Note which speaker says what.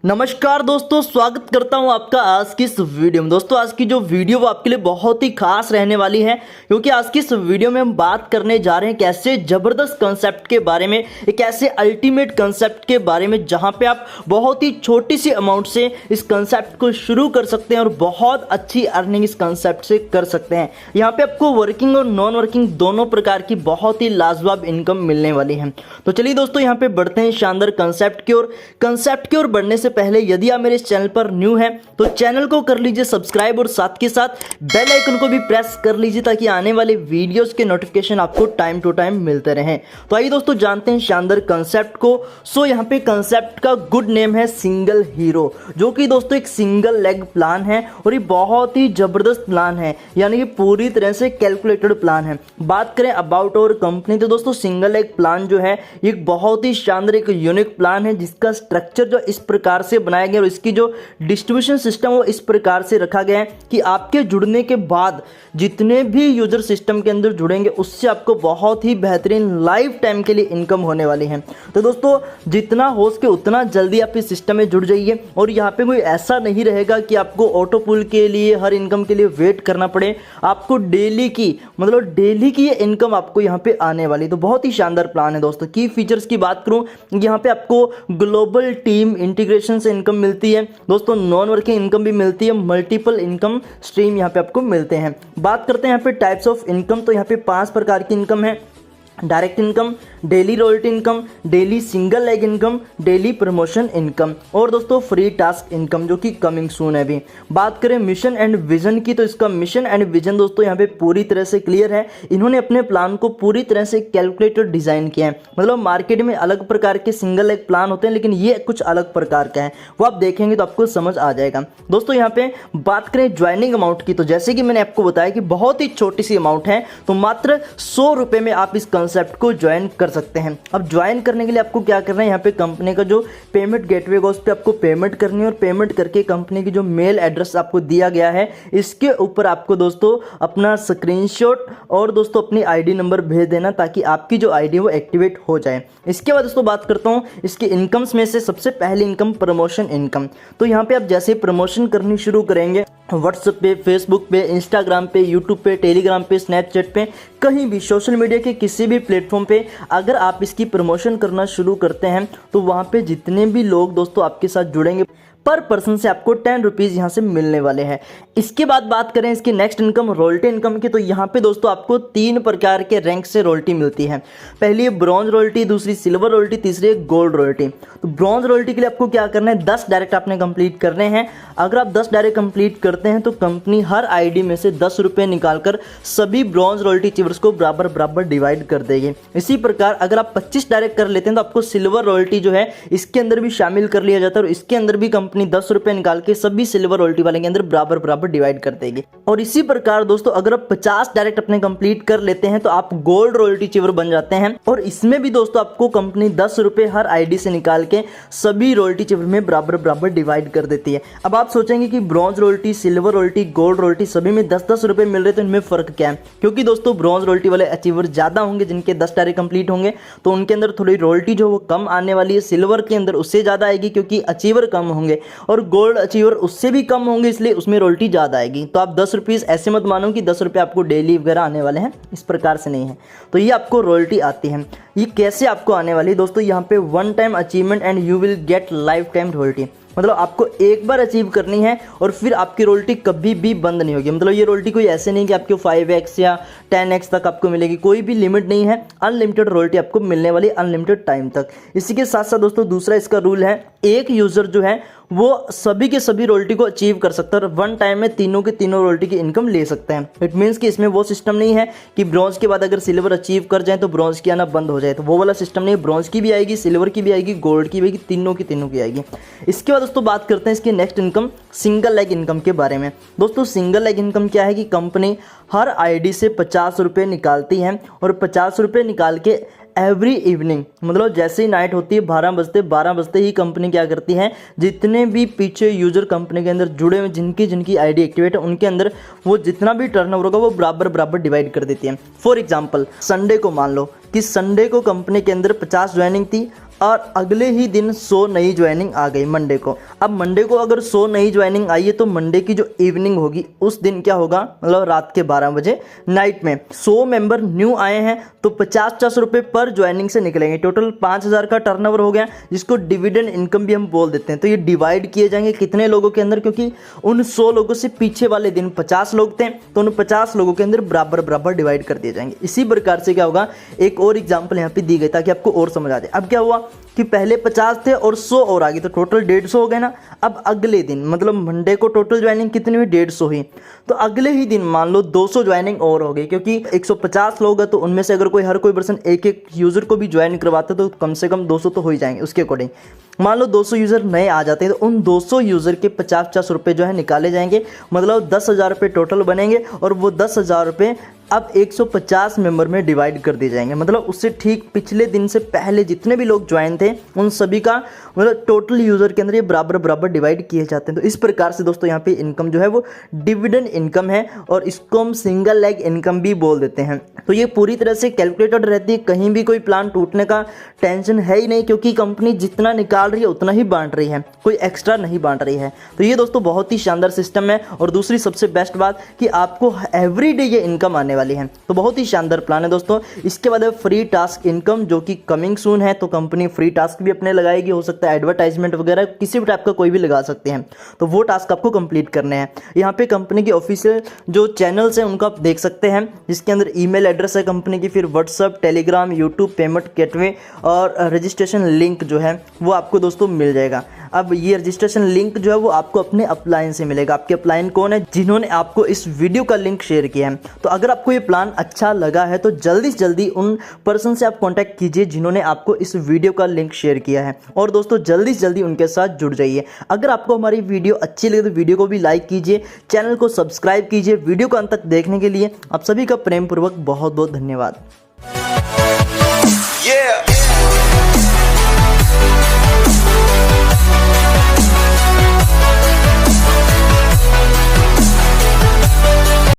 Speaker 1: नमस्कार दोस्तों, स्वागत करता हूं आपका आज की इस वीडियो में। दोस्तों आज की जो वीडियो वो आपके लिए बहुत ही खास रहने वाली है, क्योंकि आज की इस वीडियो में हम बात करने जा रहे हैं एक ऐसे ज़बरदस्त कंसेप्ट के बारे में, एक ऐसे अल्टीमेट कंसेप्ट के बारे में जहां पे आप बहुत ही छोटी सी अमाउंट से इस कंसेप्ट को शुरू कर सकते हैं और बहुत अच्छी अर्निंग इस कंसेप्ट से कर सकते हैं। यहाँ पे आपको वर्किंग और नॉन वर्किंग दोनों प्रकार की बहुत ही लाजवाब इनकम मिलने वाली है। तो चलिए दोस्तों यहाँ पे बढ़ते हैं शानदार कंसेप्ट की ओर। कंसेप्ट की ओर बढ़ने से पहले यदि आप मेरे इस चैनल पर न्यू हैं तो चैनल को कर लीजिए सब्सक्राइब और साथ के साथ बेल आइकन को भी प्रेस कर लीजिए ताकि आने वाले वीडियोस के नोटिफिकेशन आपको टाइम टू टाइम मिलते रहें। तो आइए दोस्तों जानते हैं शानदार कंसेप्ट को। सो यहाँ पे कंसेप्ट का गुड नेम है सिंगल हीरो, जो कि दोस्तों एक सिंगल लेग प्लान है और ये बहुत ही जबरदस्त प्लान है, यानी कि पूरी तरह से कैलकुलेटेड प्लान है। बात करें अबाउट और कंपनी तो दोस्तों सिंगल लेग प्लान जो है ये बहुत ही शानदार एक यूनिक प्लान है, जिसका स्ट्रक्चर जो इस प्रकार से बनाया गया और इसकी जो डिस्ट्रीब्यूशन सिस्टम वो इस प्रकार से रखा गया है कि आपके जुड़ने के बाद जितने भी यूजर सिस्टम के अंदर जुड़ेंगे उससे आपको बहुत ही बेहतरीन लाइफ टाइम के लिए इनकम होने वाली है। तो दोस्तों जितना हो सके उतना जल्दी आप इस सिस्टम में जुड़ जाइए और यहाँ पे कोई ऐसा नहीं रहेगा कि आपको ऑटो पुल के लिए हर इनकम के लिए वेट करना पड़े। आपको डेली की ये इनकम आपको यहाँ पे आने वाली। तो बहुत ही शानदार प्लान है दोस्तों। की फीचर्स की बात करूँ, यहाँ पे आपको ग्लोबल टीम इंटीग्रेशन से इनकम मिलती है दोस्तों, नॉन वर्किंग इनकम भी मिलती है, मल्टीपल इनकम स्ट्रीम यहाँ पे आपको मिलते हैं। बात करते हैं यहाँ पे टाइप्स ऑफ इनकम, तो यहाँ पे 5 प्रकार की इनकम है। Direct income, daily royalty income, daily single leg income, daily promotion income और दोस्तों फ्री टास्क इनकम जो कि कमिंग सून है अभी। बात करें मिशन एंड विजन की, तो इसका मिशन एंड विजन दोस्तों यहाँ पे पूरी तरह से क्लियर है। इन्होंने अपने प्लान को पूरी तरह से कैलकुलेटेड डिजाइन किया है। मतलब मार्केट में अलग प्रकार के सिंगल लेग प्लान होते हैं, लेकिन ये कुछ अलग प्रकार का है, वो आप देखेंगे तो आपको समझ आ जाएगा। दोस्तों यहाँ पे बात करें ज्वाइनिंग अमाउंट की, तो जैसे कि मैंने आपको बताया कि बहुत ही छोटी सी अमाउंट है, तो मात्र 100 रुपये में आप इस कंसेप्ट को ज्वाइन कर सकते हैं। अब ज्वाइन करने के लिए आपको क्या करना है, यहाँ पे कंपनी का जो पेमेंट गेटवे है उस पर आपको पेमेंट करनी है और पेमेंट करके कंपनी की जो मेल एड्रेस आपको दिया गया है इसके ऊपर आपको दोस्तों अपना स्क्रीनशॉट और दोस्तों अपनी आईडी नंबर भेज देना ताकि आपकी जो आईडी वो एक्टिवेट हो जाए। इसके बाद दोस्तों बात करता हूँ इसके इनकम्स में से सबसे पहली इनकम प्रमोशन इनकम। तो यहाँ पे आप जैसे प्रमोशन करनी शुरू करेंगे व्हाट्सएप पे, फेसबुक पे, इंस्टाग्राम पे, यूट्यूब पे, टेलीग्राम पे, स्नैपचैट पे, कहीं भी सोशल मीडिया के किसी भी प्लेटफॉर्म पे अगर आप इसकी प्रमोशन करना शुरू करते हैं तो वहाँ पे जितने भी लोग दोस्तों आपके साथ जुड़ेंगे पर पर्सन से आपको 10 रुपीज़ यहाँ से मिलने वाले हैं। इसके बाद बात करें इसकी नेक्स्ट इनकम रॉयल्टी इनकम की, तो यहाँ पे दोस्तों आपको 3 प्रकार के रैंक से रॉयल्टी मिलती है। पहली है ब्रॉन्ज रॉयल्टी, दूसरी सिल्वर रॉयल्टी, तीसरी है गोल्ड रॉयल्टी। तो ब्रॉन्ज रॉयल्टी के लिए आपको क्या करना है, 10 डायरेक्ट आपने कंप्लीट करने हैं। अगर आप 10 डायरेक्ट कंप्लीट करते हैं तो कंपनी हर आईडी में से 10 रुपये निकालकर सभी ब्रॉन्ज रॉयल्टी अचीवर्स को बराबर बराबर डिवाइड कर देगी। इसी प्रकार अगर आप 25 डायरेक्ट कर लेते हैं तो आपको सिल्वर रॉयल्टी जो है इसके अंदर भी शामिल कर लिया जाता है और इसके अंदर भी कंपनी 10 रुपए निकाल के सभी सिल्वर रॉयल्टी वाले के अंदर बराबर बराबर डिवाइड कर देगी। और इसी प्रकार दोस्तों अगर आप 50 डायरेक्ट अपने कंप्लीट कर लेते हैं तो आप गोल्ड रॉयल्टी अचीवर बन जाते हैं और इसमें भी दोस्तों आपको कंपनी 10 रुपए हर आईडी से निकाल के सभी रॉयल्टी अचीवर में बराबर बराबर डिवाइड कर देती है। अब आप सोचेंगे कि bronze royalty, silver royalty, gold royalty सभी में 10-10 रुपए मिल रहे, तो इनमें फर्क क्या है? क्योंकि दोस्तों ब्रॉन्ज रॉयल्टी वाले अचीवर ज्यादा होंगे, जिनके 10 डायरेक्ट कंप्लीट होंगे तो उनके अंदर थोड़ी रॉयल्टी जो वो कम आने वाली है। सिल्वर के अंदर उससे ज्यादा आएगी क्योंकि अचीवर कम होंगे और गोल्ड अचीवर उससे भी कम होंगे, इसलिए उसमें रॉयल्टी ज़्यादा आएगी। तो आप 10 रुपीज़ ऐसे मत मानो कि 10 रुपये आपको डेली वगैरह आने वाले हैं, इस प्रकार से नहीं है। तो ये आपको रॉयल्टी आती है। ये कैसे आपको आने वाली है दोस्तों, यहाँ पे 1 time achievement and you will get life time royalty. मतलब आपको एक बार अचीव करनी है और फिर आपकी रॉयल्टी कभी भी बंद नहीं होगी। मतलब ये रॉयल्टी कोई ऐसे नहीं कि आपको 5x या 10x तक आपको मिलेगी, कोई भी लिमिट नहीं है। अनलिमिटेड रॉयल्टी आपको मिलने वाली, अनलिमिटेड टाइम तक। इसी के साथ साथ दोस्तों दूसरा इसका रूल है, एक यूजर जो है वो सभी के सभी रॉयल्टी को अचीव कर सकता है और 1 टाइम में तीनों के तीनों रॉयल्टी की इनकम ले सकते हैं। इट मीन्स कि इसमें वो सिस्टम नहीं है कि ब्रॉन्ज के बाद अगर सिल्वर अचीव कर जाए तो ब्रॉन्ज की आना बंद हो जाए, तो वो वाला सिस्टम नहीं है। ब्रॉन्ज की भी आएगी, सिल्वर की भी आएगी, गोल्ड की भी आएगी, तीनों की आएगी। इसके बाद दोस्तों बात करते हैं इसकी next income single leg income के बारे में। दोस्तों सिंगल लेग इनकम क्या है कि कंपनी हर आईडी से 50 रुपये निकालती है और 50 रुपये निकाल के एवरी इवनिंग, मतलब जैसे ही नाइट होती है 12 बजते ही कंपनी क्या करती है, जितने भी पीछे यूजर कंपनी के अंदर जुड़े हुए जिनकी आईडी एक्टिवेट है उनके अंदर वो जितना भी टर्नओवर होगा वो बराबर बराबर डिवाइड कर देती है। फॉर एग्जांपल संडे को मान लो कि संडे को कंपनी के अंदर 50 ज्वाइनिंग थी, और अगले ही दिन 100 नई ज्वाइनिंग आ गई मंडे को। अब मंडे को अगर 100 नई ज्वाइनिंग आई है तो मंडे की जो इवनिंग होगी उस दिन क्या होगा, मतलब रात के 12 बजे नाइट में 100 मेंबर न्यू आए हैं तो 50-50 रुपये पर ज्वाइनिंग से निकलेंगे। टोटल 5000 का टर्नओवर हो गया, जिसको डिविडेंड इनकम भी हम बोल देते हैं। तो ये डिवाइड किए जाएंगे कितने लोगों के अंदर, क्योंकि उन 100 लोगों से पीछे वाले दिन 50 लोग थे तो उन 50 लोगों के अंदर बराबर बराबर डिवाइड कर दिए जाएंगे। इसी प्रकार से क्या होगा, एक और एग्जाम्पल यहाँ पे दी गई ताकि आपको और समझ आ जाए। अब क्या हुआ कि पहले 50 थे और 100 और आ गए तो टोटल 150 हो गए ना। अब अगले दिन मतलब मंडे को टोटल ज्वाइनिंग कितनी हुई, 150 हुई। तो अगले ही दिन मान लो 200 ज्वाइनिंग और हो गई, क्योंकि 150 लोग हैं तो उनमें से अगर हर कोई पर्सन एक एक यूजर को भी ज्वाइन करवाते तो कम से कम 200 तो हो ही जाएंगे। उसके अकॉर्डिंग मान लो 200 यूज़र नए आ जाते हैं तो उन 200 यूज़र के 50-50 रुपये जो है निकाले जाएंगे, मतलब 10,000 रुपये टोटल बनेंगे और वो 10,000 रुपये अब 150 मेंबर में डिवाइड कर दिए जाएंगे। मतलब उससे ठीक पिछले दिन से पहले जितने भी लोग ज्वाइन थे उन सभी का मतलब टोटल यूज़र के अंदर ये बराबर बराबर डिवाइड किए जाते हैं। तो इस प्रकार से दोस्तों यहाँ पे इनकम जो है वो डिविडेंड इनकम है और इसको हम सिंगल लेग इनकम भी बोल देते हैं। तो ये पूरी तरह से कैलकुलेटेड रहती है, कहीं भी कोई प्लान टूटने का टेंशन है ही नहीं, क्योंकि कंपनी जितना निकाल रही है उतना ही बांट रही है, कोई एक्स्ट्रा नहीं बांट रही है। तो ये दोस्तों बहुत ही शानदार सिस्टम है। और दूसरी सबसे बेस्ट बात कि आपको एवरीडे ये इनकम आने वाली है, तो बहुत ही शानदार प्लान है दोस्तों। इसके बाद है फ्री टास्क इनकम, जो कि कमिंग सून है। तो कंपनी फ्री टास्क भी अपने लगाएगी, हो सकता है एडवर्टाइजमेंट वगैरह किसी भी टाइप का कोई भी लगा सकते हैं। तो वो टास्क आपको कंप्लीट करने हैं। यहाँ पे कंपनी के ऑफिशियल जो चैनल्स हैं उनको आप देख सकते हैं, जिसके अंदर ईमेल एड्रेस है कंपनी की, फिर WhatsApp, Telegram, YouTube, payment gateway और रजिस्ट्रेशन लिंक जो है वो आपको दोस्तों मिल जाएगा। अब ये रजिस्ट्रेशन लिंक जो है वो आपको अपने अपलाइन से मिलेगा। आपके अपलाइन कौन है, जिन्होंने आपको इस वीडियो का लिंक शेयर किया है। तो अगर आपको ये प्लान अच्छा लगा है तो जल्दी से जल्दी उन पर्सन से आप कांटेक्ट कीजिए जिन्होंने आपको इस वीडियो का लिंक शेयर किया है, और दोस्तों जल्दी से जल्दी उनके साथ जुड़ जाइए। अगर आपको हमारी वीडियो अच्छी लगे तो वीडियो को भी लाइक कीजिए, चैनल को सब्सक्राइब कीजिए। वीडियो को अंत तक देखने के लिए आप सभी का प्रेम पूर्वक बहुत बहुत धन्यवाद।